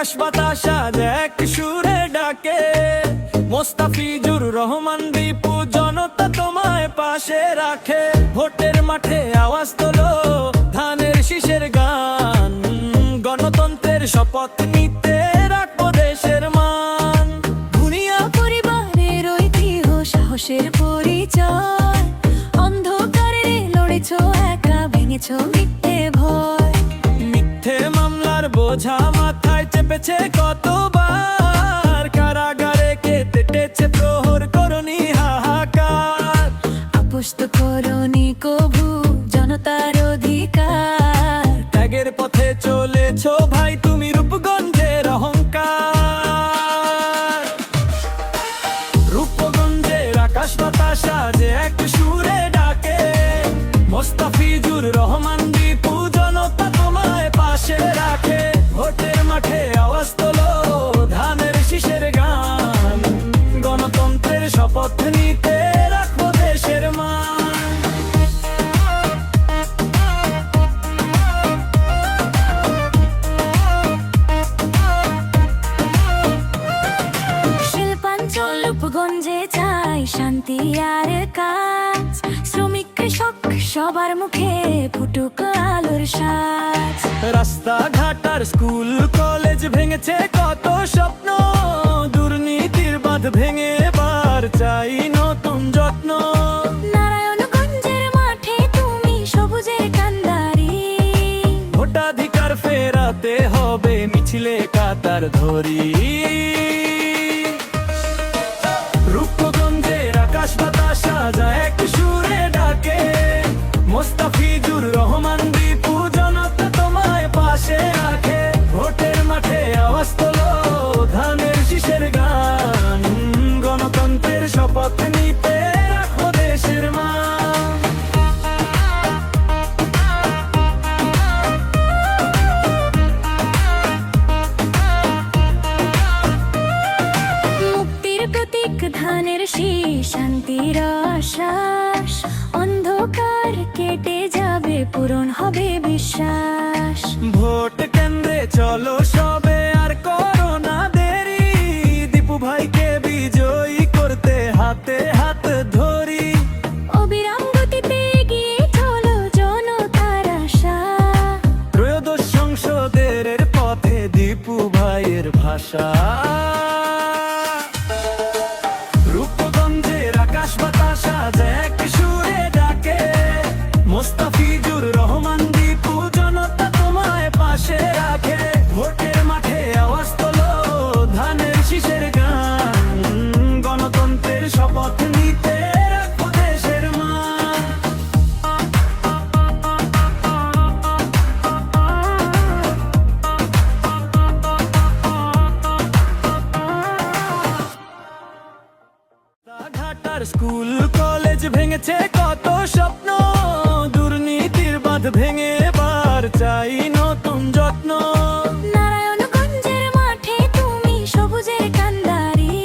আকাশ বাতাস আজ এক সুরে ডাকে। মোস্তাফিজুর রহমান দীপু জনতা তোমায় পাশে রাখে। ভোটের মাঠে আওয়াজ তোলো, ধানের শীষের গান। গণতন্ত্রের শপথ নিতে রাখবো দেশের মান। ভুঁইয়া পরিবারের ঐতিহ্য সাহসের পরিচয়। অন্ধকারে লড়েছ একা, ভেঙেছ মিথ্যে ভয়। মিথ্যে মামলার বোঝা মাথায় চেপেছে কতবার। কারাগারে কেটেছে প্রহর, করনি হাহাকার। আপোষ তো করনি কভু জনতার অধিকার। ত্যাগের পথে চলেছ ভাই তুমি রূপগঞ্জের অহংকার। রূপগঞ্জের আকাশ বাতাস আজ এক সুরে ডাকে। মোস্তাফিজুর রহমান দীপু জনতা তোমায় পাশে রাখে। ভোটের মাঠে আওয়াজ তোলো, ধানের শীষের গান। গণতন্ত্রের শপথ নিতে রাখবো দেশের মান। শিল্পাঞ্চল রূপগঞ্জে চাই শান্তি আর কাজ। শ্রমিক কৃষক সবার মুখে ফুটুক আলোর সাজ। রাস্তাঘাট আর স্কুল কলেজ ভেঙেছে কত স্বপ্ন। দুর্নীতির বাঁধ ভেঙে এবার চাই নতুন যত্ন। নারায়ণগঞ্জের মাঠে তুমি সবুজের কান্ডারি। ভোটাধিকার ফেরাতে হবে মিছিলে কাতার ধরি। রূপগঞ্জের আকাশ বাতাস আজ এক সুরে ডাকে। মোস্তাফিজুর রহমান দীপু জনতা তোমায় পাশে রাখে। ভোটের মাঠে আওয়াজ তোলো, ধানের শীষের গান। গণতন্ত্রের শপথ নিতে রাখো দেশের মান। মুক্তির প্রতীক ধানের শীষ, শান্তির আশ্বাস। অন্ধকার কেটে যাবে, পূরণ হবে বিশ্বাস। ভোট কেন্দ্রে চলো সবে, আর করো না দেরি। দীপু ভাইকে বিজয়ী করতে হাতে হাত ধরি। অবিরাম গতিতে এগিয়ে চলো জনতার আশা। ত্রয়োদশ সংসদের পথে দীপু ভাইয়ের ভাষা। রূপগঞ্জের আকাশ বাতাস আজ এক সুরে ডাকে। মোস্তাফিজুর রহমান দীপু জনতা তোমায় পাশে রাখে। ভোটের মাঠে আওয়াজ তোলো, ধানের শীষের গান। গণতন্ত্রের শপথ নিতে রাখবো দেশের মান। ঘাটার স্কুল কলেজ ভেঙেছে কত স্বপ্ন। দুর্নীতির বাঁধ ভেঙে এবার চাই নতুন যত্ন। নারায়ণগঞ্জের মাঠে তুমি সবুজের কান্ডারি।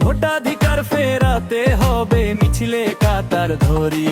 ভোটাধিকার ফেরাতে হবে মিছিলে কাতার ধরি।